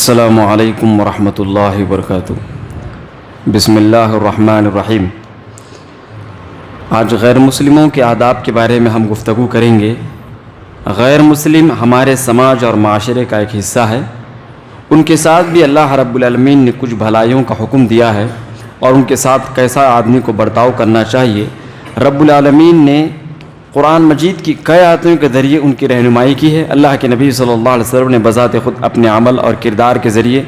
السلام علیکم ورحمۃ اللہ وبرکاتہ۔ بسم اللہ الرحمن الرحیم۔ آج غیر مسلموں کے آداب کے بارے میں ہم گفتگو کریں گے۔ غیر مسلم ہمارے سماج اور معاشرے کا ایک حصہ ہے۔ ان کے ساتھ بھی اللہ رب العالمین نے کچھ بھلائیوں کا حکم دیا ہے اور ان کے ساتھ کیسا آدمی کو برتاؤ کرنا چاہیے۔ رب العالمین نے قرآن مجید کی کئی آیتوں کے ذریعے ان کی رہنمائی کی ہے۔ اللہ کے نبی صلی اللہ علیہ وسلم نے بذات خود اپنے عمل اور کردار کے ذریعے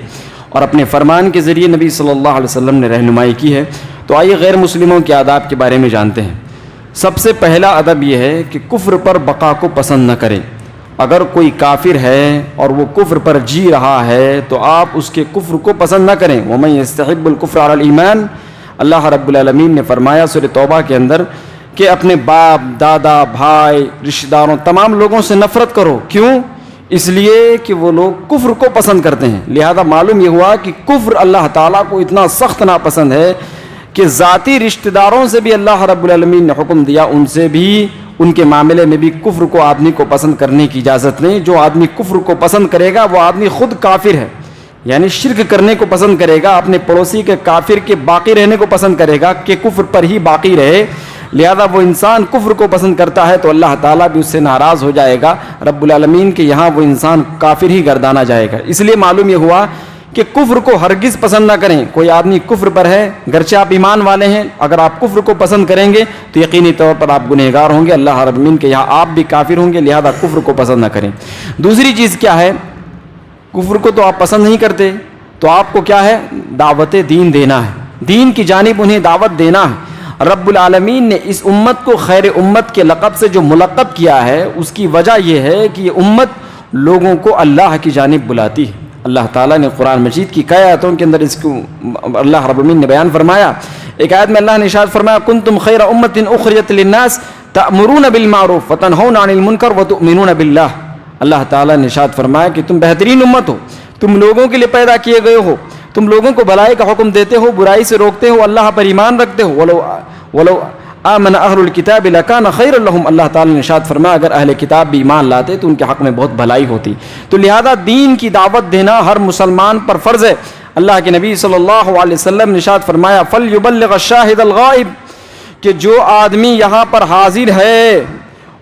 اور اپنے فرمان کے ذریعے نبی صلی اللہ علیہ وسلم نے رہنمائی کی ہے۔ تو آئیے غیر مسلموں کے آداب کے بارے میں جانتے ہیں۔ سب سے پہلا ادب یہ ہے کہ کفر پر بقا کو پسند نہ کریں۔ اگر کوئی کافر ہے اور وہ کفر پر جی رہا ہے تو آپ اس کے کفر کو پسند نہ کریں۔ وَمَن يَسْتَحِبُّ الْكُفْرَ عَلَى الْإِيمَانِ، اللہ رب العالمین نے فرمایا سورہ توبہ کے اندر کہ اپنے باپ، دادا، بھائی، رشتہ داروں، تمام لوگوں سے نفرت کرو۔ کیوں؟ اس لیے کہ وہ لوگ کفر کو پسند کرتے ہیں۔ لہذا معلوم یہ ہوا کہ کفر اللہ تعالیٰ کو اتنا سخت ناپسند ہے کہ ذاتی رشتہ داروں سے بھی اللہ رب العالمین نے حکم دیا، ان سے بھی، ان کے معاملے میں بھی کفر کو آدمی کو پسند کرنے کی اجازت نہیں۔ جو آدمی کفر کو پسند کرے گا وہ آدمی خود کافر ہے، یعنی شرک کرنے کو پسند کرے گا، اپنے پڑوسی کے کافر کے باقی رہنے کو پسند کرے گا کہ کفر پر ہی باقی رہے۔ لہذا وہ انسان کفر کو پسند کرتا ہے تو اللہ تعالیٰ بھی اس سے ناراض ہو جائے گا رب العالمین کے یہاں وہ انسان کافر ہی گردانا جائے گا۔ اس لیے معلوم یہ ہوا کہ کفر کو ہرگز پسند نہ کریں۔ کوئی آدمی کفر پر ہے، گرچہ آپ ایمان والے ہیں، اگر آپ کفر کو پسند کریں گے تو یقینی طور پر آپ گنہگار ہوں گے، اللہ رب العالمین کے یہاں آپ بھی کافر ہوں گے۔ لہذا کفر کو پسند نہ کریں۔ دوسری چیز کیا ہے؟ کفر کو تو آپ پسند نہیں کرتے تو آپ کو کیا ہے؟ دعوت دین دینا ہے، دین کی جانب انہیں دعوت دینا ہے۔ رب العالمین نے اس امت کو خیر امت کے لقب سے جو ملقب کیا ہے، اس کی وجہ یہ ہے کہ یہ امت لوگوں کو اللہ کی جانب بلاتی ہے۔ اللہ تعالیٰ نے قرآن مجید کی کئی آیتوں کے اندر اس کو اللہ رب العالمین نے بیان فرمایا۔ ایک آیت میں اللہ نے ارشاد فرمایا کنتم خیر امت اخرجت للناس تأمرون بالمعروف وتنہون عن المنکر وتؤمنون باللہ۔ اللہ تعالیٰ نے ارشاد فرمایا کہ تم بہترین امت ہو، تم لوگوں کے لیے پیدا کیے گئے ہو، تم لوگوں کو بھلائی کا حکم دیتے ہو، برائی سے روکتے ہو، اللہ پر ایمان رکھتے ہو۔ ولو آمن اہل الکتاب لکان خیر لہم، اللہ تعالیٰ نے ارشاد فرمایا اگر اہل کتاب بھی ایمان لاتے تو ان کے حق میں بہت بھلائی ہوتی۔ تو لہذا دین کی دعوت دینا ہر مسلمان پر فرض ہے۔ اللہ کے نبی صلی اللہ علیہ وسلم نے ارشاد فرمایا فلیبلغ الشاہد الغائب، کہ جو آدمی یہاں پر حاضر ہے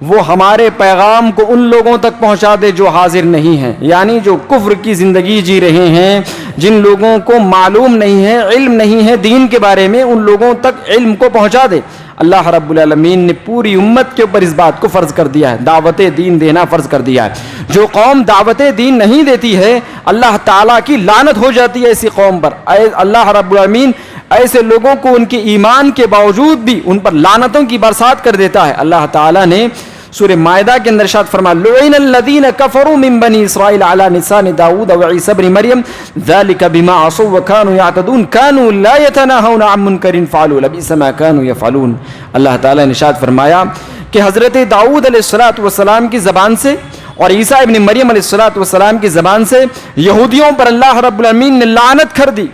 وہ ہمارے پیغام کو ان لوگوں تک پہنچا دے جو حاضر نہیں ہیں، یعنی جو کفر کی زندگی جی رہے ہیں، جن لوگوں کو معلوم نہیں ہے، علم نہیں ہے دین کے بارے میں، ان لوگوں تک علم کو پہنچا دے۔ اللہ رب العالمین نے پوری امت کے اوپر اس بات کو فرض کر دیا ہے، دعوت دین دینا فرض کر دیا ہے۔ جو قوم دعوت دین نہیں دیتی ہے اللہ تعالیٰ کی لعنت ہو جاتی ہے ایسی قوم پر۔ اللہ رب العالمین ایسے لوگوں کو ان کے ایمان کے باوجود بھی ان پر لعنتوں کی برسات کر دیتا ہے۔ اللہ تعالیٰ نے سورہ مائدہ کے اندر ارشاد فرمایا لعن الذین کفروا من بنی اسرائیل علی لسان داؤد وعیسی ابن مریم ذلک بما عصوا وکانوا یعتدون کانوا لا یتناہون عن منکر فعلوا لبئس ما کانوا یفعلون۔ اللہ تعالیٰ نے ارشاد فرمایا کہ حضرت داؤد علیہ السلام کی زبان سے اور عیسیٰ ابن مریم علیہ السلام کی زبان سے یہودیوں پر اللہ رب العالمین نے لعنت کر دی،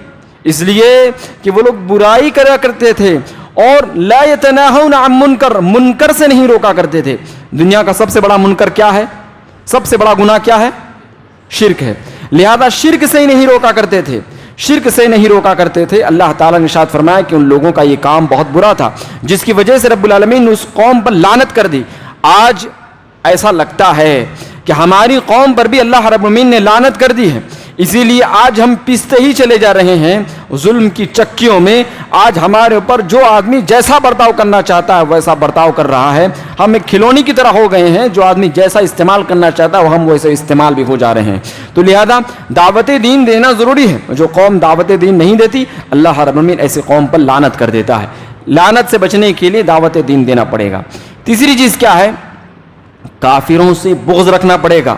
اس لیے کہ وہ لوگ برائی کرا کرتے تھے اور لا یتناہون عن منکر، منکر سے نہیں روکا کرتے تھے۔ دنیا کا سب سے بڑا منکر کیا ہے؟ سب سے بڑا گناہ کیا ہے؟ شرک ہے۔ لہذا شرک سے ہی نہیں روکا کرتے تھے، شرک سے نہیں روکا کرتے تھے۔ اللہ تعالیٰ نے ارشاد فرمایا کہ ان لوگوں کا یہ کام بہت برا تھا جس کی وجہ سے رب العالمین نے اس قوم پر لعنت کر دی۔ آج ایسا لگتا ہے کہ ہماری قوم پر بھی اللہ رب العالمین نے لعنت کر دی ہے، اسی لیے آج ہم پستے ہی چلے جا رہے ہیں ظلم کی چکیوں میں۔ آج ہمارے اوپر جو آدمی جیسا برتاؤ کرنا چاہتا ہے ویسا برتاؤ کر رہا ہے۔ ہم ایک کھلونے کی طرح ہو گئے ہیں، جو آدمی جیسا استعمال کرنا چاہتا ہے وہ ہم ویسے استعمال بھی ہو جا رہے ہیں۔ تو لہذا دعوت دین دینا ضروری ہے۔ جو قوم دعوت دین نہیں دیتی اللہ رب العالمین ایسی قوم پر لعنت کر دیتا ہے۔ لعنت سے بچنے کے لیے دعوت دین دینا پڑے گا۔ تیسری چیز کیا ہے؟ کافروں سے بغض رکھنا پڑے گا۔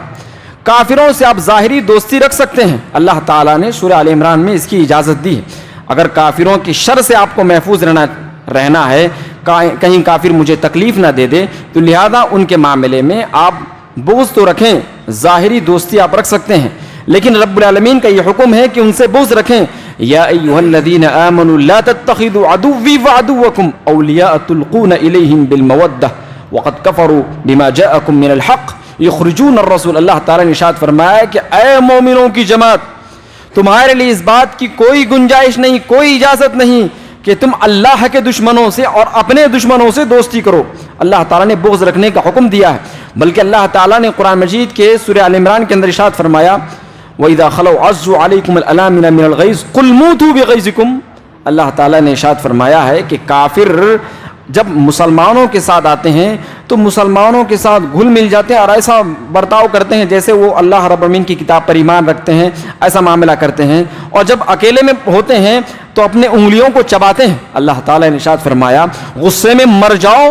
کافروں سے آپ ظاہری دوستی رکھ سکتے ہیں، اللہ تعالیٰ نے سورہ آل عمران میں اس کی اجازت دی ہے۔ اگر کافروں کی شر سے آپ کو محفوظ رہنا ہے، کہیں کافر مجھے تکلیف نہ دے دے، تو لہذا ان کے معاملے میں آپ بغض تو رکھیں، ظاہری دوستی آپ رکھ سکتے ہیں، لیکن رب العالمین کا یہ حکم ہے کہ ان سے بغض رکھیں۔ یا ایھا الذین آمنوا لا تتخذوا عدوی وعدوکم اولیاء تلقون الیہم بالمودہ وقد کفروا بما جاءکم من الحق یخرجون الرسول۔ اللہ تعالیٰ نے ارشاد فرمایا کہ اے مومنوں کی جماعت، تمہارے لیے اس بات کی کوئی گنجائش نہیں، کوئی اجازت نہیں کہ تم اللہ کے دشمنوں سے اور اپنے دشمنوں سے دوستی کرو۔ اللہ تعالیٰ نے بغض رکھنے کا حکم دیا ہے، بلکہ اللہ تعالیٰ نے قرآن مجید کے سورہ آل عمران کے اندر ارشاد فرمایا وَإِذَا خَلَوْا عَزُّوا عَلَيْكُمُ الْأَنَامِلَ مِنَ الْغَيْظِ قُلْ مُوتُوا بِغَيْظِكُمْ۔ اللہ تعالیٰ نے ارشاد فرمایا ہے کہ کافر جب مسلمانوں کے ساتھ آتے ہیں تو مسلمانوں کے ساتھ گھل مل جاتے ہیں اور ایسا برتاؤ کرتے ہیں جیسے وہ اللہ رب العالمین کی کتاب پر ایمان رکھتے ہیں، ایسا معاملہ کرتے ہیں، اور جب اکیلے میں ہوتے ہیں تو اپنے انگلیوں کو چباتے ہیں۔ اللہ تعالیٰ نے ارشاد فرمایا غصے میں مر جاؤ،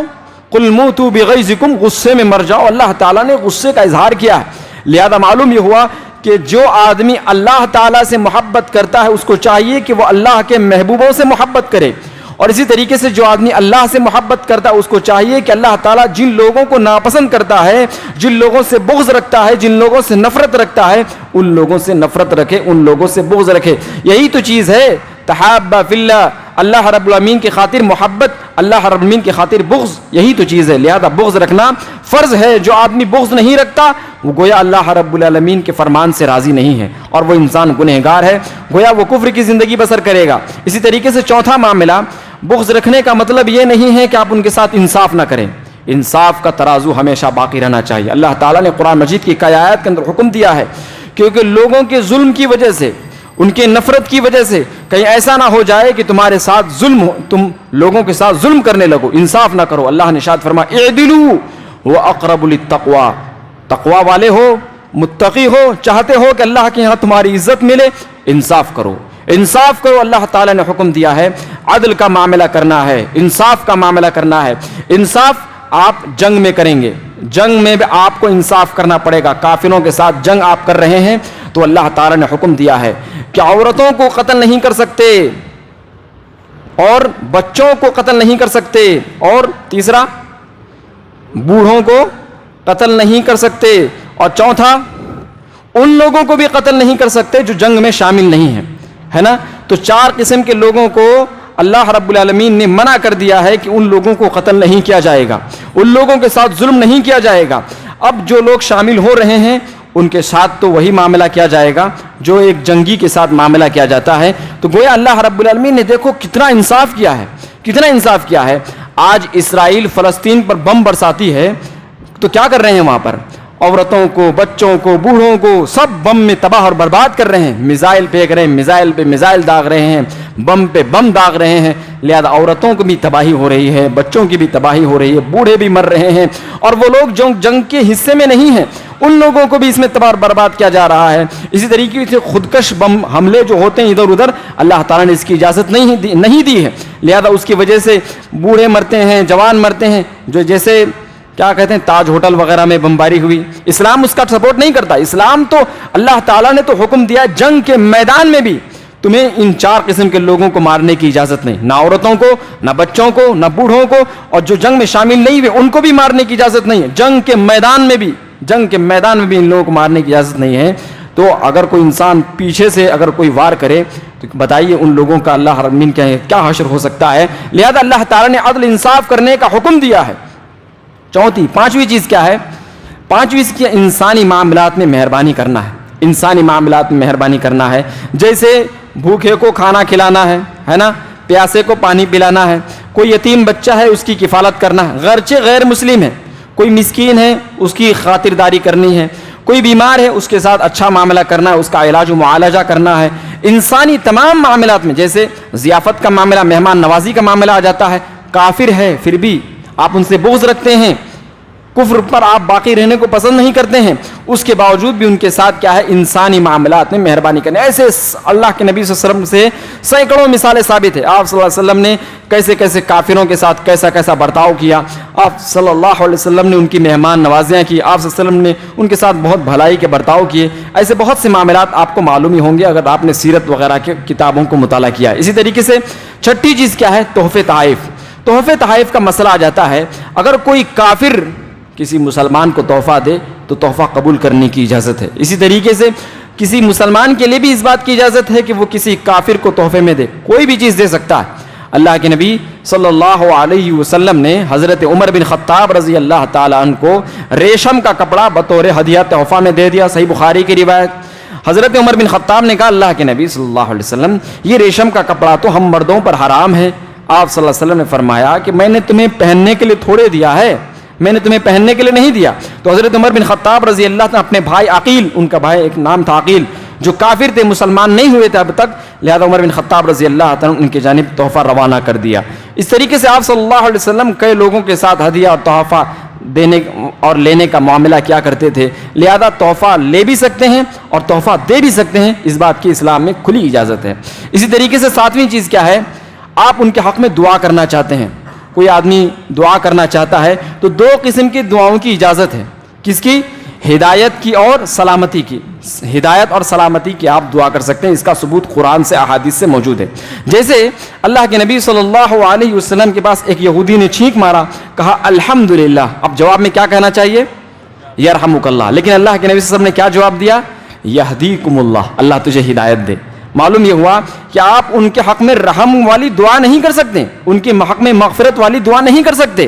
قل موتوا بغیظکم، غصے میں مر جاؤ۔ اللہ تعالیٰ نے غصے کا اظہار کیا ہے، لہذا معلوم یہ ہوا کہ جو آدمی اللہ تعالیٰ سے محبت کرتا ہے اس کو چاہیے کہ وہ اللہ کے محبوبوں سے محبت کرے، اور اسی طریقے سے جو آدمی اللہ سے محبت کرتا ہے اس کو چاہیے کہ اللہ تعالیٰ جن لوگوں کو ناپسند کرتا ہے، جن لوگوں سے بغض رکھتا ہے، جن لوگوں سے نفرت رکھتا ہے، ان لوگوں سے نفرت رکھے، ان لوگوں سے بغض رکھے۔ یہی تو چیز ہے تحابا فی اللہ، اللہ رب العالمین کی خاطر محبت، اللہ رب العالمین کی خاطر بغض، یہی تو چیز ہے۔ لہذا بغض رکھنا فرض ہے۔ جو آدمی بغض نہیں رکھتا وہ گویا اللہ رب العالمین کے فرمان سے راضی نہیں ہے، اور وہ انسان گنہگار ہے، گویا وہ کفر کی زندگی بسر کرے گا۔ اسی طریقے سے چوتھا معاملہ، بغض رکھنے کا مطلب یہ نہیں ہے کہ آپ ان کے ساتھ انصاف نہ کریں، انصاف کا ترازو ہمیشہ باقی رہنا چاہیے۔ اللہ تعالیٰ نے قرآن مجید کی کئی آیات کے اندر حکم دیا ہے کیونکہ لوگوں کے ظلم کی وجہ سے، ان کے نفرت کی وجہ سے کہیں ایسا نہ ہو جائے کہ تمہارے ساتھ ظلم ہو، تم لوگوں کے ساتھ ظلم کرنے لگو، انصاف نہ کرو۔ اللہ نے ارشاد فرمایا اعدلوا واقرب للتقوی، تقوی والے ہو، متقی ہو، چاہتے ہو کہ اللہ کے ہاں تمہاری عزت ملے، انصاف کرو، انصاف کرو۔ اللہ تعالیٰ نے حکم دیا ہے عدل کا معاملہ کرنا ہے، انصاف کا معاملہ کرنا ہے۔ انصاف آپ جنگ میں کریں گے، جنگ میں بھی آپ کو انصاف کرنا پڑے گا۔ کافروں کے ساتھ جنگ آپ کر رہے ہیں تو اللہ تعالیٰ نے حکم دیا ہے کہ عورتوں کو قتل نہیں کر سکتے، اور بچوں کو قتل نہیں کر سکتے، اور تیسرا بوڑھوں کو قتل نہیں کر سکتے، اور چوتھا ان لوگوں کو بھی قتل نہیں کر سکتے جو جنگ میں شامل نہیں ہیں، ہے نا۔ تو چار قسم کے لوگوں کو اللہ رب العالمین نے منع کر دیا ہے کہ ان لوگوں کو قتل نہیں کیا جائے گا، ان لوگوں کے ساتھ ظلم نہیں کیا جائے گا۔ اب جو لوگ شامل ہو رہے ہیں ان کے ساتھ تو وہی معاملہ کیا جائے گا جو ایک جنگی کے ساتھ معاملہ کیا جاتا ہے۔ تو گویا اللہ رب العالمین نے دیکھو کتنا انصاف کیا ہے، کتنا انصاف کیا ہے۔ آج اسرائیل فلسطین پر بم برساتی ہے تو کیا کر رہے ہیں وہاں پر؟ عورتوں کو، بچوں کو، بوڑھوں کو سب بم میں تباہ اور برباد کر رہے ہیں، میزائل پھینک رہے ہیں، میزائل پہ میزائل داغ رہے ہیں، بم پہ بم داغ رہے ہیں۔ لہذا عورتوں کو بھی تباہی ہو رہی ہے، بچوں کی بھی تباہی ہو رہی ہے، بوڑھے بھی مر رہے ہیں، اور وہ لوگ جو جنگ کے حصے میں نہیں ہیں ان لوگوں کو بھی اس میں تباہ برباد کیا جا رہا ہے۔ اسی طریقے سے خودکش بم حملے جو ہوتے ہیں ادھر ادھر، اللہ تعالیٰ نے اس کی اجازت نہیں دی ہے، لہذا اس کی وجہ سے بوڑھے مرتے ہیں، جوان مرتے ہیں، جو جیسے کیا کہتے ہیں تاج ہوٹل وغیرہ میں بمباری ہوئی۔ اسلام اس کا سپورٹ نہیں کرتا۔ اسلام تو اللہ تعالیٰ نے تو حکم دیا جنگ کے میدان میں بھی تمہیں ان چار قسم کے لوگوں کو مارنے کی اجازت نہیں، نہ عورتوں کو، نہ بچوں کو، نہ بوڑھوں کو، اور جو جنگ میں شامل نہیں ہوئے ان کو بھی مارنے کی اجازت نہیں ہے۔ جنگ کے میدان میں بھی ان لوگوں کو مارنے کی اجازت نہیں ہے۔ تو اگر کوئی انسان پیچھے سے اگر کوئی وار کرے تو بتائیے ان لوگوں کا اللہ رب العالمین کیا حشر ہو سکتا ہے۔ لہذا اللہ تعالیٰ نے عدل انصاف کرنے کا حکم دیا ہے۔ پانچویں چیز کیا ہے؟ پانچویں چیز انسانی معاملات میں مہربانی کرنا ہے، انسانی معاملات میں مہربانی کرنا ہے۔ جیسے بھوکے کو کھانا کھلانا ہے نا، پیاسے کو پانی پلانا ہے، کوئی یتیم بچہ ہے اس کی کفالت کرنا ہے، گرچہ غیر مسلم ہے، کوئی مسکین ہے اس کی خاطرداری کرنی ہے، کوئی بیمار ہے اس کے ساتھ اچھا معاملہ کرنا ہے، اس کا علاج و معالجہ کرنا ہے۔ انسانی تمام معاملات میں، جیسے ضیافت کا معاملہ، مہمان نوازی کا معاملہ آ جاتا ہے، کافر ہے پھر بھی آپ ان سے بغض رکھتے ہیں، کفر پر آپ باقی رہنے کو پسند نہیں کرتے ہیں، اس کے باوجود بھی ان کے ساتھ کیا ہے؟ انسانی معاملات میں مہربانی کرنا۔ ایسے اللہ کے نبی صلی اللہ علیہ وسلم سے سینکڑوں مثالیں ثابت ہیں۔ آپ صلی اللہ علیہ وسلم نے کیسے کیسے کافروں کے ساتھ کیسا برتاؤ کیا، آپ صلی اللہ علیہ وسلم نے ان کی مہمان نوازیاں کی، آپ صلی اللہ علیہ وسلم نے ان کے ساتھ بہت بھلائی کے برتاؤ کیے۔ ایسے بہت سے معاملات آپ کو معلوم ہی ہوں گے اگر آپ نے سیرت وغیرہ کی کتابوں کو مطالعہ کیا ہے۔ اسی طریقے سے چھٹی چیز کیا ہے؟ تحفے تحائف۔ تحفے تحائف کا مسئلہ آ جاتا ہے، اگر کوئی کافر کسی مسلمان کو تحفہ دے تو تحفہ قبول کرنے کی اجازت ہے۔ اسی طریقے سے کسی مسلمان کے لیے بھی اس بات کی اجازت ہے کہ وہ کسی کافر کو تحفے میں دے، کوئی بھی چیز دے سکتا ہے۔ اللہ کے نبی صلی اللہ علیہ وسلم نے حضرت عمر بن خطاب رضی اللہ تعالیٰ عنہ کو ریشم کا کپڑا بطور ہدیہ تحفہ میں دے دیا، صحیح بخاری کی روایت۔ حضرت عمر بن خطاب نے کہا اللہ کے نبی صلی اللہ علیہ وسلم یہ ریشم کا کپڑا تو ہم مردوں پر حرام ہے. آپ صلی اللہ علیہ وسلم نے فرمایا کہ میں نے تمہیں پہننے کے لیے تھوڑے دیا ہے, میں نے تمہیں پہننے کے لیے نہیں دیا. تو حضرت عمر بن خطاب رضی اللہ عنہ اپنے بھائی عقیل, ان کا بھائی ایک نام تھا عقیل, جو کافر تھے, مسلمان نہیں ہوئے تھے اب تک, لہذا عمر بن خطاب رضی اللہ عنہ ان کی جانب تحفہ روانہ کر دیا. اس طریقے سے آپ صلی اللہ علیہ وسلم کئی لوگوں کے ساتھ ہدیہ اور تحفہ دینے اور لینے کا معاملہ کیا کرتے تھے, لہذا تحفہ لے بھی سکتے ہیں اور تحفہ دے بھی سکتے ہیں, اس بات کی اسلام میں کھلی اجازت ہے. اسی طریقے سے ساتویں چیز کیا ہے, آپ ان کے حق میں دعا کرنا چاہتے ہیں. کوئی آدمی دعا کرنا چاہتا ہے تو دو قسم کی دعاؤں کی اجازت ہے. کس کی؟ ہدایت کی اور سلامتی کی. ہدایت اور سلامتی کی آپ دعا کر سکتے ہیں, اس کا ثبوت قرآن سے احادیث سے موجود ہے. جیسے اللہ کے نبی صلی اللہ علیہ وسلم کے پاس ایک یہودی نے چھینک مارا, کہا الحمدللہ. اب جواب میں کیا کہنا چاہیے؟ یرحمک اللہ. لیکن اللہ کے نبی صلی اللہ علیہ وسلم نے کیا جواب دیا؟ یہدیکم اللہ, اللہ تجھے ہدایت دے. معلوم یہ ہوا کہ آپ ان کے حق میں رحم والی دعا نہیں کر سکتے, ان کے حق میں مغفرت والی دعا نہیں کر سکتے,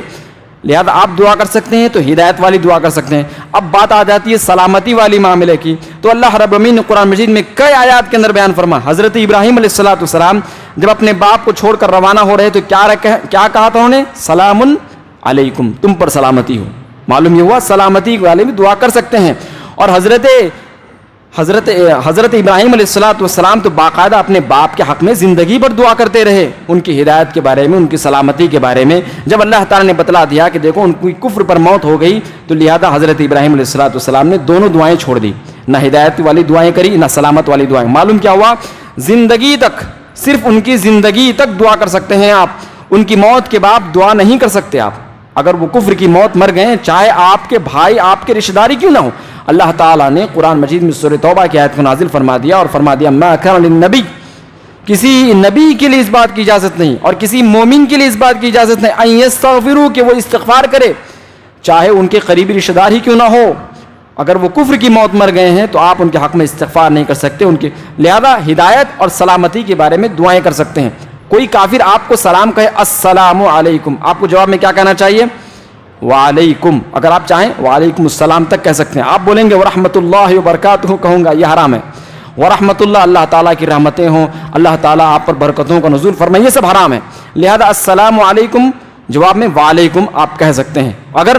لہذا آپ دعا کر سکتے ہیں تو ہدایت والی دعا کر سکتے ہیں. اب بات آ جاتی ہے سلامتی والی معاملے کی, تو اللہ رب العالمین نے قرآن مجید میں کئی آیات کے اندر بیان فرما. حضرت ابراہیم علیہ السلام جب اپنے باپ کو چھوڑ کر روانہ ہو رہے تو کیا کہا تھا انہوں نے؟ سلام علیکم, تم پر سلامتی ہو. معلوم یہ ہوا سلامتی والے بھی دعا کر سکتے ہیں. اور حضرت ابراہیم علیہ السلام تو باقاعدہ اپنے باپ کے حق میں زندگی بھر دعا کرتے رہے, ان کی ہدایت کے بارے میں, ان کی سلامتی کے بارے میں. جب اللہ تعالیٰ نے بتلا دیا کہ دیکھو ان کی کفر پر موت ہو گئی, تو لہذا حضرت ابراہیم علیہ السلام نے دونوں دعائیں چھوڑ دی, نہ ہدایت والی دعائیں کری نہ سلامت والی دعائیں. معلوم کیا ہوا؟ زندگی تک, صرف ان کی زندگی تک دعا کر سکتے ہیں آپ, ان کی موت کے بعد دعا نہیں کر سکتے آپ. اگر وہ کفر کی موت مر گئے, چاہے آپ کے بھائی آپ کے رشتہ داری کیوں نہ ہو. اللہ تعالیٰ نے قرآن مجید میں سورہ توبہ کی آیت کو نازل فرما دیا اور فرما دیا ما کان للنبی, کسی نبی کے لیے اس بات کی اجازت نہیں اور کسی مومن کے لیے اس بات کی اجازت نہیں, ان یستغفروا, کہ وہ استغفار کرے, چاہے ان کے قریبی رشتہ دار ہی کیوں نہ ہو. اگر وہ کفر کی موت مر گئے ہیں تو آپ ان کے حق میں استغفار نہیں کر سکتے ان کے. لہذا ہدایت اور سلامتی کے بارے میں دعائیں کر سکتے ہیں. کوئی کافر آپ کو سلام کہے السلام علیکم, آپ کو جواب میں کیا کہنا چاہیے؟ وعلیکم. اگر آپ چاہیں وعلیکم السلام تک کہہ سکتے ہیں. آپ بولیں گے ورحمۃ اللہ وبرکاتہ, کہوں گا یہ حرام ہے. ورحمۃ اللہ, اللہ تعالیٰ کی رحمتیں ہوں, اللہ تعالیٰ آپ پر برکتوں کا نزول فرمائے, یہ سب حرام ہے. لہذا السلام علیکم جواب میں وعلیکم آپ کہہ سکتے ہیں. اگر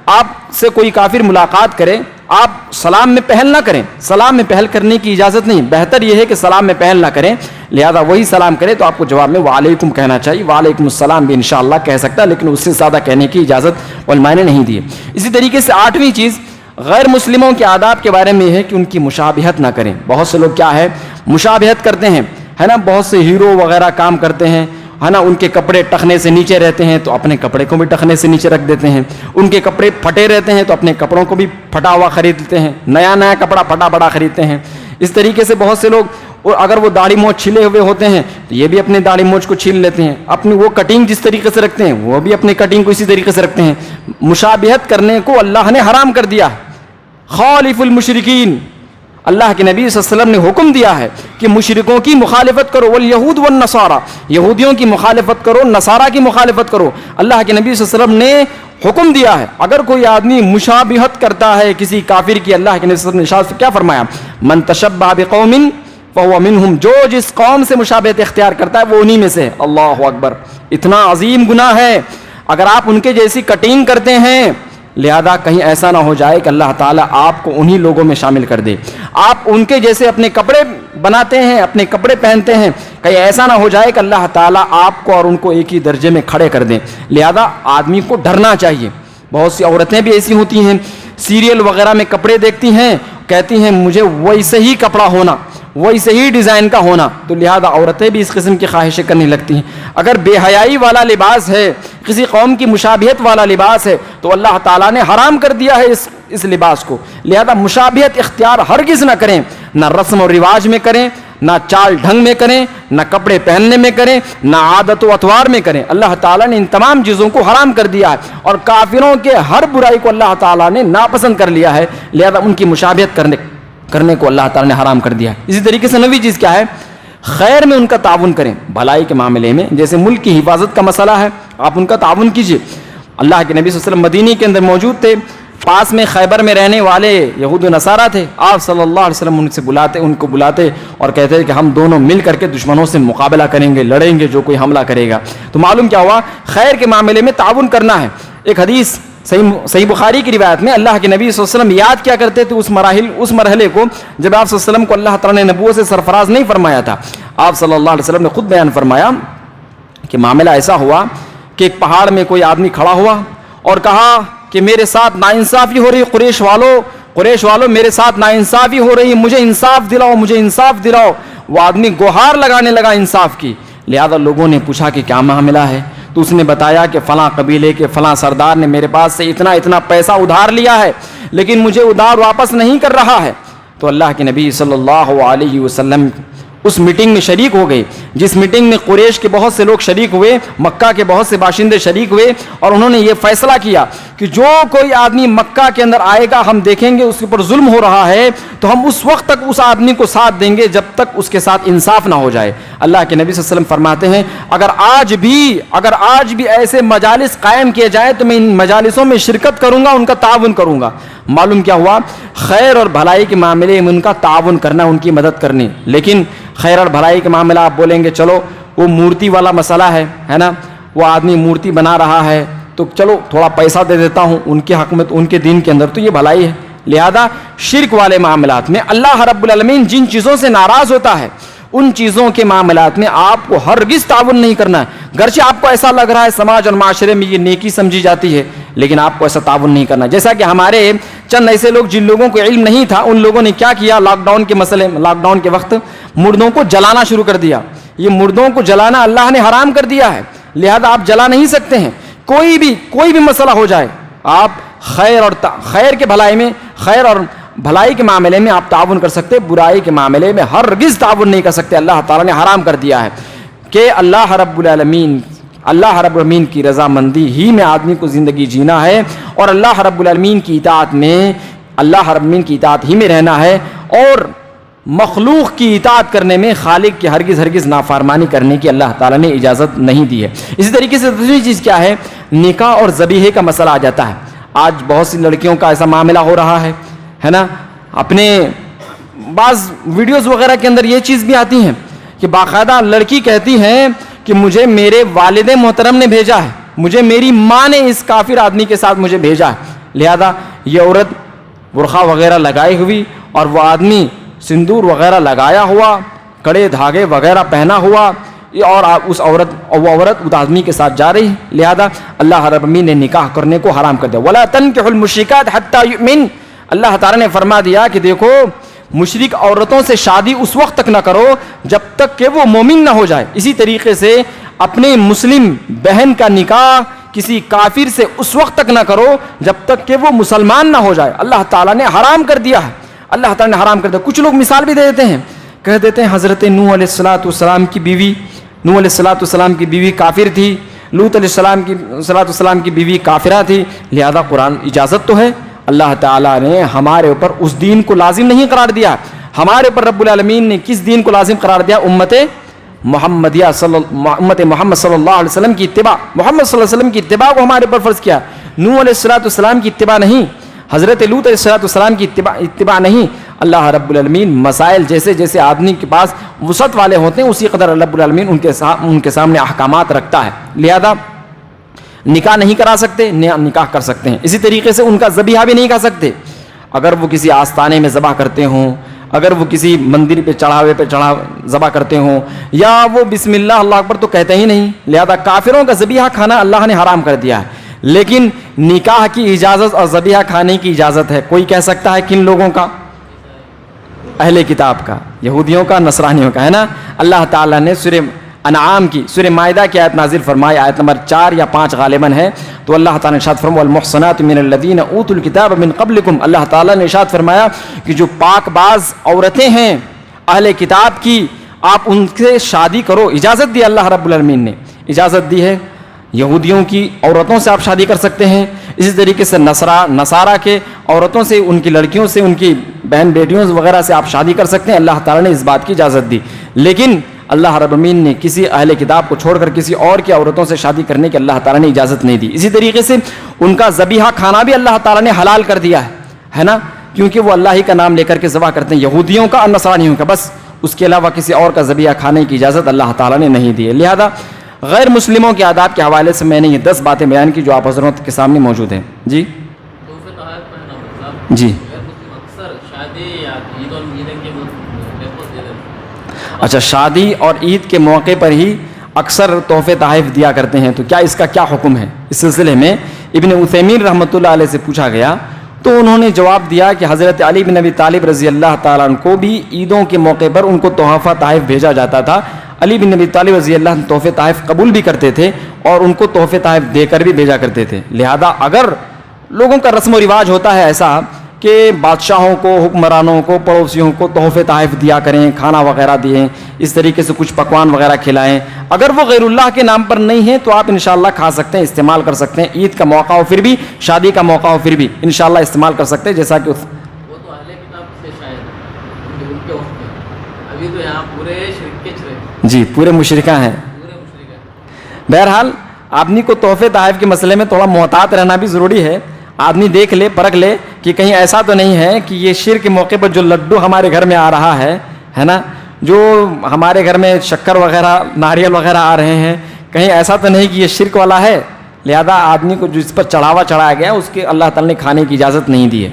آپ سے کوئی کافر ملاقات کرے, آپ سلام میں پہل نہ کریں, سلام میں پہل کرنے کی اجازت نہیں, بہتر یہ ہے کہ سلام میں پہل نہ کریں, لہذا وہی سلام کرے تو آپ کو جواب میں وعلیکم کہنا چاہیے. وعلیکم السلام بھی انشاءاللہ کہہ سکتا ہے, لیکن اس سے زیادہ کہنے کی اجازت علماء نے نہیں دی. اسی طریقے سے آٹھویں چیز غیر مسلموں کے آداب کے بارے میں یہ ہے کہ ان کی مشابہت نہ کریں. بہت سے لوگ کیا ہے مشابہت کرتے ہیں, ہے نا, بہت سے ہیرو وغیرہ کام کرتے ہیں, ہے نا, ان کے کپڑے ٹخنے سے نیچے رہتے ہیں تو اپنے کپڑے کو بھی ٹخنے سے نیچے رکھ دیتے ہیں. ان کے کپڑے پھٹے رہتے ہیں تو اپنے کپڑوں کو بھی پھٹا ہوا خریدتے ہیں, نیا کپڑا پھٹا بڑا خریدتے ہیں. اس طریقے سے بہت سے لوگ, اور اگر وہ داڑھی مونچھ چھلے ہوئے ہوتے ہیں تو یہ بھی اپنے داڑھی مونچھ کو چھیل لیتے ہیں. اپنی وہ کٹنگ جس طریقے سے رکھتے ہیں وہ بھی اپنی کٹنگ کو اسی طریقے سے رکھتے ہیں. مشابہت کرنے کو اللہ نے حرام کر دیا. خالف المشرکین, اللہ کے نبی صلی اللہ علیہ وسلم نے حکم دیا ہے کہ مشرکوں کی مخالفت کرو. والیہود والنصارى, یہودیوں کی مخالفت کرو, نصارہ کی مخالفت کرو. اللہ کے نبی صلی اللہ علیہ وسلم نے حکم دیا ہے. اگر کوئی آدمی مشابہت کرتا ہے کسی کافر کی, اللہ کے نبی صلی اللہ علیہ وسلم نے کیا فرمایا؟ من تشبہ بقوم فهو منهم, جو جس قوم سے مشابہت اختیار کرتا ہے وہ انہی میں سے. اللہ اکبر, اتنا عظیم گناہ ہے اگر آپ ان کے جیسی کٹنگ کرتے ہیں. لہذا کہیں ایسا نہ ہو جائے کہ اللہ تعالیٰ آپ کو انہی لوگوں میں شامل کر دے. آپ ان کے جیسے اپنے کپڑے بناتے ہیں, اپنے کپڑے پہنتے ہیں, کہیں ایسا نہ ہو جائے کہ اللہ تعالیٰ آپ کو اور ان کو ایک ہی درجے میں کھڑے کر دیں. لہذا آدمی کو ڈرنا چاہیے. بہت سی عورتیں بھی ایسی ہوتی ہیں, سیریل وغیرہ میں کپڑے دیکھتی ہیں, کہتی ہیں مجھے ویسے ہی کپڑا ہونا, ویسے ہی ڈیزائن کا ہونا. تو لہذا عورتیں بھی اس قسم کی خواہشیں کرنے لگتی ہیں. اگر بے حیائی والا لباس ہے, کسی قوم کی مشابہت والا لباس ہے, تو اللہ تعالیٰ نے حرام کر دیا ہے اس لباس کو. لہذا مشابہت اختیار ہرگز نہ کریں, نہ رسم و رواج میں کریں, نہ چال ڈھنگ میں کریں, نہ کپڑے پہننے میں کریں, نہ عادت و اطوار میں کریں. اللہ تعالیٰ نے ان تمام چیزوں کو حرام کر دیا ہے اور کافروں کے ہر برائی کو اللہ تعالیٰ نے ناپسند کر لیا ہے. لہذا ان کی مشابہت کرنے کو اللہ تعالیٰ نے حرام کر دیا ہے. اسی طریقے سے نویں چیز کیا ہے؟ خیر میں ان کا تعاون کریں, بھلائی کے معاملے میں. جیسے ملک کی حفاظت کا مسئلہ ہے, آپ ان کا تعاون کیجیے. اللہ کے نبی صلی اللہ علیہ وسلم مدینے کے اندر موجود تھے, پاس میں خیبر میں رہنے والے یہود و نصارہ تھے. آپ صلی اللہ علیہ وسلم ان کو بلاتے اور کہتے کہ ہم دونوں مل کر کے دشمنوں سے مقابلہ کریں گے, لڑیں گے جو کوئی حملہ کرے گا. تو معلوم کیا ہوا, خیر کے معاملے میں تعاون کرنا ہے. ایک حدیث صحیح بخاری کی روایت میں اللہ کے نبی صلی اللہ علیہ وسلم یاد کیا کرتے تھے اس مرحلے کو جب آپ صلی اللہ علیہ وسلم کو اللہ تعالیٰ نے نبوت سے سرفراز نہیں فرمایا تھا. آپ صلی اللہ علیہ وسلم نے خود بیان فرمایا کہ معاملہ ایسا ہوا کہ ایک پہاڑ میں کوئی آدمی کھڑا ہوا اور کہا کہ میرے ساتھ ناانصافی ہو رہی, قریش والوں میرے ساتھ ناانصافی ہو رہی, مجھے انصاف دلاؤ. وہ آدمی گوہار لگانے لگا انصاف کی. لہذا لوگوں نے پوچھا کہ کیا معاملہ ہے, تو اس نے بتایا کہ فلاں قبیلے کے فلاں سردار نے میرے پاس سے اتنا پیسہ ادھار لیا ہے, لیکن مجھے ادھار واپس نہیں کر رہا ہے. تو اللہ کے نبی صلی اللہ علیہ وسلم اس میٹنگ میں شریک ہو گئے, جس میٹنگ میں قریش کے بہت سے لوگ شریک ہوئے, مکہ کے بہت سے باشندے شریک ہوئے, اور انہوں نے یہ فیصلہ کیا کہ جو کوئی آدمی مکہ کے اندر آئے گا, ہم دیکھیں گے اس کے اوپر ظلم ہو رہا ہے, تو ہم اس وقت تک اس آدمی کو ساتھ دیں گے جب تک اس کے ساتھ انصاف نہ ہو جائے. اللہ کے نبی صلی اللہ علیہ وسلم فرماتے ہیں اگر آج بھی ایسے مجالس قائم کیے جائیں تو میں ان مجالسوں میں شرکت کروں گا, ان کا تعاون کروں گا. معلوم کیا ہوا, خیر اور بھلائی کے معاملے میں ان کا تعاون کرنا, ان کی مدد کرنی. لیکن خیر اور بھلائی کے معاملہ آپ بولیں گے چلو وہ مورتی والا مسئلہ ہے نا, وہ آدمی مورتی بنا رہا ہے تو چلو تھوڑا پیسہ دے دیتا ہوں ان کے حق میں, تو ان کے دین کے اندر تو یہ بھلائی ہے. لہذا شرک والے معاملات میں اللہ رب العالمین جن چیزوں سے ناراض ہوتا ہے ان چیزوں کے معاملات میں آپ کو ہرگز تعاون نہیں کرنا ہے. گرچہ آپ کو ایسا لگ رہا ہے سماج اور معاشرے میں یہ نیکی سمجھی جاتی ہے, لیکن آپ کو ایسا تعاون نہیں کرنا. جیسا کہ ہمارے چند ایسے لوگ جن لوگوں کو علم نہیں تھا, ان لوگوں نے کیا کیا, لاک ڈاؤن کے وقت مردوں کو جلانا شروع کر دیا. یہ مردوں کو جلانا اللہ نے حرام کر دیا ہے, لہذا آپ جلا نہیں سکتے ہیں. کوئی بھی مسئلہ ہو جائے, آپ خیر کے بھلائی میں, خیر اور بھلائی کے معاملے میں آپ تعاون کر سکتے, برائی کے معاملے میں ہرگز تعاون نہیں کر سکتے. اللہ تعالیٰ نے حرام کر دیا ہے کہ اللہ رب العالمین کی رضامندی ہی میں آدمی کو زندگی جینا ہے, اور اللہ رب العالمین کی اطاعت ہی میں رہنا ہے, اور مخلوق کی اطاعت کرنے میں خالق کی ہرگز نافرمانی کرنے کی اللہ تعالیٰ نے اجازت نہیں دی ہے. اسی طریقے سے دوسری چیز کیا ہے, نکاح اور ذبیحے کا مسئلہ آ جاتا ہے. آج بہت سی لڑکیوں کا ایسا معاملہ ہو رہا ہے نا. اپنے بعض ویڈیوز وغیرہ کے اندر یہ چیز بھی آتی ہیں کہ باقاعدہ لڑکی کہتی ہیں کہ مجھے میرے والد محترم نے بھیجا ہے, مجھے میری ماں نے اس کافر آدمی کے ساتھ مجھے بھیجا ہے. لہذا یہ عورت برقع وغیرہ لگائی ہوئی اور وہ آدمی سندور وغیرہ لگایا ہوا, کڑے دھاگے وغیرہ پہنا ہوا, اور وہ عورت اس آدمی کے ساتھ جا رہی. لہذا اللہ رب العالمین نے نکاح کرنے کو حرام کر دیا. وَلَا تَنْكِحُوا الْمُشْرِكَاتِ حَتَّى يُؤْمِنْ. اللہ تعالیٰ نے فرما دیا کہ دیکھو مشرک عورتوں سے شادی اس وقت تک نہ کرو جب تک کہ وہ مومن نہ ہو جائے. اسی طریقے سے اپنے مسلم بہن کا نکاح کسی کافر سے اس وقت تک نہ کرو جب تک کہ وہ مسلمان نہ ہو جائے. اللہ تعالیٰ نے حرام کر دیا ہے, اللہ تعالیٰ نے حرام کر دیا. کچھ لوگ مثال بھی دے دیتے ہیں, کہہ دیتے ہیں حضرت نوح علیہ السلام کی بیوی کافر تھی, لوط علیہ السلام کی بیوی کافرہ تھی, لہذا قرآن اجازت تو ہے. اللہ تعالیٰ نے ہمارے اوپر اس دین کو لازم نہیں قرار دیا. ہمارے اوپر رب العالمین نے کس دین کو لازم قرار دیا؟ امت محمد صلی اللہ علیہ وسلم کی اتباع. محمد صلی اللہ علیہ وسلم کی اتباع کو ہمارے اوپر فرض کیا. نوح علیہ السلام کی اتباع نہیں, حضرت لوط علیہ السلام کی اتباع نہیں. اللہ رب العالمین مسائل جیسے آدمی کے پاس وسعت والے ہوتے ہیں اسی قدر رب العالمین ان کے سامنے احکامات رکھتا ہے. لہذا نکاح نہیں کرا سکتے, نکاح کر سکتے ہیں. اسی طریقے سے ان کا ذبیحہ بھی نہیں کھا سکتے. اگر وہ کسی آستانے میں ذبح کرتے ہوں, اگر وہ کسی مندر پہ ذبح کرتے ہوں, یا وہ بسم اللہ اللہ اکبر تو کہتے ہی نہیں. لہذا کافروں کا ذبیحہ کھانا اللہ نے حرام کر دیا ہے. لیکن نکاح کی اجازت اور ذبیحہ کھانے کی اجازت ہے. کوئی کہہ سکتا ہے کن لوگوں کا؟ اہل کتاب کا, یہودیوں کا, نصرانیوں کا, ہے نا. اللہ تعالیٰ نے سورہ انعام کی, سورہ مائدہ کی آیت نازل فرمائی, آیت نمبر 4 یا 5 غالباً ہے. تو اللہ تعالیٰ نے ارشاد فرمایا والمحصنات من الذین اوتوا الکتاب من قبلکم. اللہ تعالیٰ نے ارشاد فرمایا کہ جو پاک باز عورتیں ہیں اہل کتاب کی, آپ ان سے شادی کرو. اجازت دی اللہ رب العالمین نے, اجازت دی ہے. یہودیوں کی عورتوں سے آپ شادی کر سکتے ہیں, اسی طریقے سے نصارہ کے عورتوں سے, ان کی لڑکیوں سے, ان کی بہن بیٹیوں وغیرہ سے آپ شادی کر سکتے ہیں. اللہ تعالیٰ نے اس بات کی اجازت دی. لیکن اللہ رب العالمین نے کسی اہل کتاب کو چھوڑ کر کسی اور کی عورتوں سے شادی کرنے کی اللہ تعالیٰ نے اجازت نہیں دی. اسی طریقے سے ان کا ذبیحہ کھانا بھی اللہ تعالیٰ نے حلال کر دیا ہے نا, کیونکہ وہ اللہ ہی کا نام لے کر کے ذبح کرتے ہیں, یہودیوں کا اور نصرانیوں کا, بس اس کے علاوہ کسی اور کا ذبیحہ کھانے کی اجازت اللہ تعالیٰ نے نہیں دی ہے. لہذا غیر مسلموں کے آداب کے حوالے سے میں نے یہ 10 باتیں بیان کی جو آپ حضرات کے سامنے موجود ہیں. جی جی اچھا, شادی اور عید کے موقع پر ہی اکثر تحفے تحائف دیا کرتے ہیں, تو کیا اس کا کیا حکم ہے؟ اس سلسلے میں ابن عثیمین رحمۃ اللہ علیہ سے پوچھا گیا تو انہوں نے جواب دیا کہ حضرت علی بن ابی طالب رضی اللہ تعالیٰ عنہ کو بھی عیدوں کے موقع پر ان کو تحفہ تحائف بھیجا جاتا تھا. علی بن ابی طالب رضی اللہ عنہ تحفے تحائف قبول بھی کرتے تھے اور ان کو تحفے تحائف دے کر بھی بھیجا کرتے تھے. لہذا اگر لوگوں کا رسم و رواج ہوتا ہے ایسا کہ بادشاہوں کو, حکمرانوں کو, پڑوسیوں کو تحفے تحائف دیا کریں, کھانا وغیرہ دیں, اس طریقے سے کچھ پکوان وغیرہ کھلائیں, اگر وہ غیر اللہ کے نام پر نہیں ہیں تو آپ انشاءاللہ کھا سکتے ہیں, استعمال کر سکتے ہیں. عید کا موقع ہو پھر بھی, شادی کا موقع ہو پھر بھی انشاءاللہ استعمال کر سکتے ہیں. جیسا کہ وہ تو اہل کتاب سے شاید ان کے وقت میں, ابھی تو یہاں پورے شرک کے چرے, جی پورے مشرکہ ہیں. بہرحال آدمی کو تحفے تحائف کے مسئلے میں تھوڑا محتاط رہنا بھی ضروری ہے. آدمی دیکھ لے, پرکھ لے کہ کہیں ایسا تو نہیں ہے کہ یہ شرک کے موقع پر جو لڈو ہمارے گھر میں آ رہا ہے نا, جو ہمارے گھر میں شکر وغیرہ, ناریل وغیرہ آ رہے ہیں, کہیں ایسا تو نہیں کہ یہ شرک والا ہے. لہذا آدمی کو جس پر چڑھاوا چڑھایا گیا اس کے اللہ تعالیٰ نے کھانے کی اجازت نہیں دی ہے.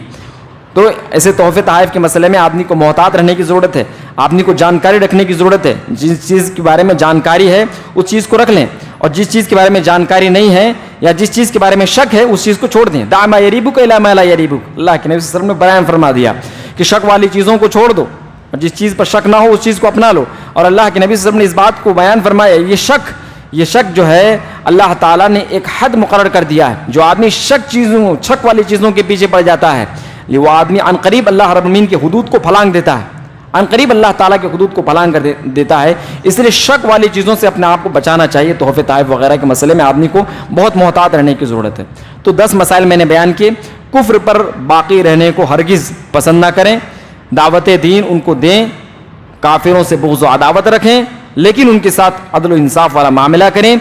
تو ایسے تحفے تحائف کے مسئلے میں آدمی کو محتاط رہنے کی ضرورت ہے, آدمی کو جانکاری رکھنے کی ضرورت ہے. جس چیز کے بارے میں جانکاری ہے اس چیز کو رکھ لیں, اور جس چیز کے بارے میں جانکاری نہیں ہے یا جس چیز کے بارے میں شک ہے اس چیز کو چھوڑ دیں. دع ما یریبک الی ما لا یریبک, اللہ کے نبی صلی اللہ علیہ وسلم نے بیان فرما دیا کہ شک والی چیزوں کو چھوڑ دو, اور جس چیز پر شک نہ ہو اس چیز کو اپنا لو. اور اللہ کے نبی صلی اللہ علیہ وسلم نے اس بات کو بیان فرمایا, یہ شک جو ہے اللہ تعالیٰ نے ایک حد مقرر کر دیا ہے. جو آدمی شک والی چیزوں کے پیچھے پڑ جاتا ہے وہ آدمی عن قریب اللہ رب العالمین کے حدود کو پھلانگ دیتا ہے, عن قریب اللہ تعالیٰ کے حدود کو پھلانگ کر دیتا ہے. اس لیے شک والی چیزوں سے اپنے آپ کو بچانا چاہیے. تحفے تحائف وغیرہ کے مسئلے میں آدمی کو بہت محتاط رہنے کی ضرورت ہے. تو 10 مسائل میں نے بیان کیے. کفر پر باقی رہنے کو ہرگز پسند نہ کریں, دعوت دین ان کو دیں, کافروں سے بغض و عداوت رکھیں لیکن ان کے ساتھ عدل و انصاف والا معاملہ کریں.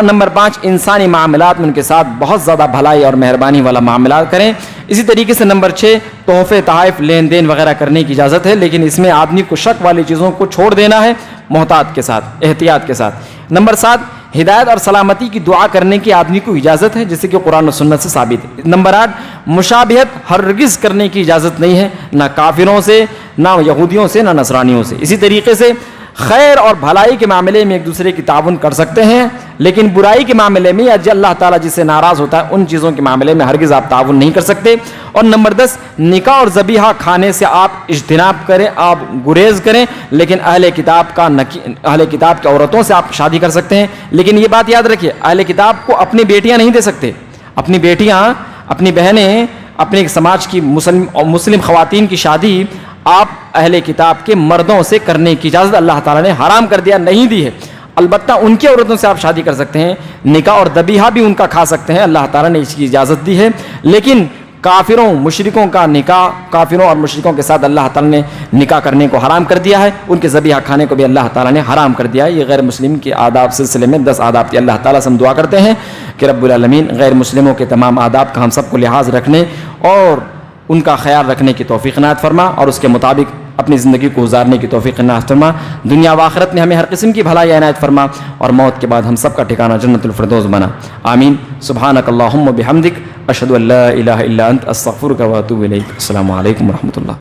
نمبر 5, انسانی معاملات میں ان کے ساتھ بہت زیادہ بھلائی اور مہربانی والا معاملات کریں. اسی طریقے سے نمبر 6, تحفے تحائف لین دین وغیرہ کرنے کی اجازت ہے لیکن اس میں آدمی کو شک والی چیزوں کو چھوڑ دینا ہے محتاط کے ساتھ, احتیاط کے ساتھ. نمبر 7, ہدایت اور سلامتی کی دعا کرنے کی آدمی کو اجازت ہے جیسے کہ قرآن و سنت سے ثابت ہے. نمبر 8, مشابہت ہرگز کرنے کی اجازت نہیں ہے, نہ کافروں سے, نہ یہودیوں سے, نہ نصرانیوں سے. اسی طریقے سے خیر اور بھلائی کے معاملے میں ایک دوسرے کی تعاون کر سکتے ہیں لیکن برائی کے معاملے میں یا اللہ تعالیٰ جس سے ناراض ہوتا ہے ان چیزوں کے معاملے میں ہرگز آپ تعاون نہیں کر سکتے. اور نمبر 10, نکاح اور ذبیحہ کھانے سے آپ اجتناب کریں, آپ گریز کریں, لیکن اہل کتاب کی عورتوں سے آپ شادی کر سکتے ہیں. لیکن یہ بات یاد رکھیے, اہل کتاب کو اپنی بیٹیاں نہیں دے سکتے. اپنی بیٹیاں, اپنی بہنیں, اپنے سماج کی مسلم خواتین کی شادی آپ اہل کتاب کے مردوں سے کرنے کی اجازت اللہ تعالیٰ نے حرام کر دیا, نہیں دی ہے. البتہ ان کی عورتوں سے آپ شادی کر سکتے ہیں, نکاح اور ذبیحہ بھی ان کا کھا سکتے ہیں, اللہ تعالیٰ نے اس کی اجازت دی ہے. لیکن کافروں مشرکوں کا نکاح, کافروں اور مشرکوں کے ساتھ اللہ تعالیٰ نے نکاح کرنے کو حرام کر دیا ہے, ان کے ذبیحہ کھانے کو بھی اللہ تعالیٰ نے حرام کر دیا ہے. یہ غیر مسلم کے آداب سلسلے میں 10 آداب تھے. اللہ تعالیٰ سے ہم دعا کرتے ہیں کہ رب العالمین غیر مسلموں کے تمام آداب کا ہم سب کو لحاظ رکھنے اور ان کا خیال رکھنے کی توفیق عنایت فرما اور اس کے مطابق اپنی زندگی کو گزارنے کی توفیق عنایت فرما. دنیا و آخرت میں ہمیں ہر قسم کی بھلائی عنایت فرما اور موت کے بعد ہم سب کا ٹھکانہ جنت الفردوس بنا. آمین. سبحانک اللہم و بحمدک, اشہد ان لا الہ الا انت, استغفرک و اتوب الیک. السلام علیکم و رحمۃ اللہ.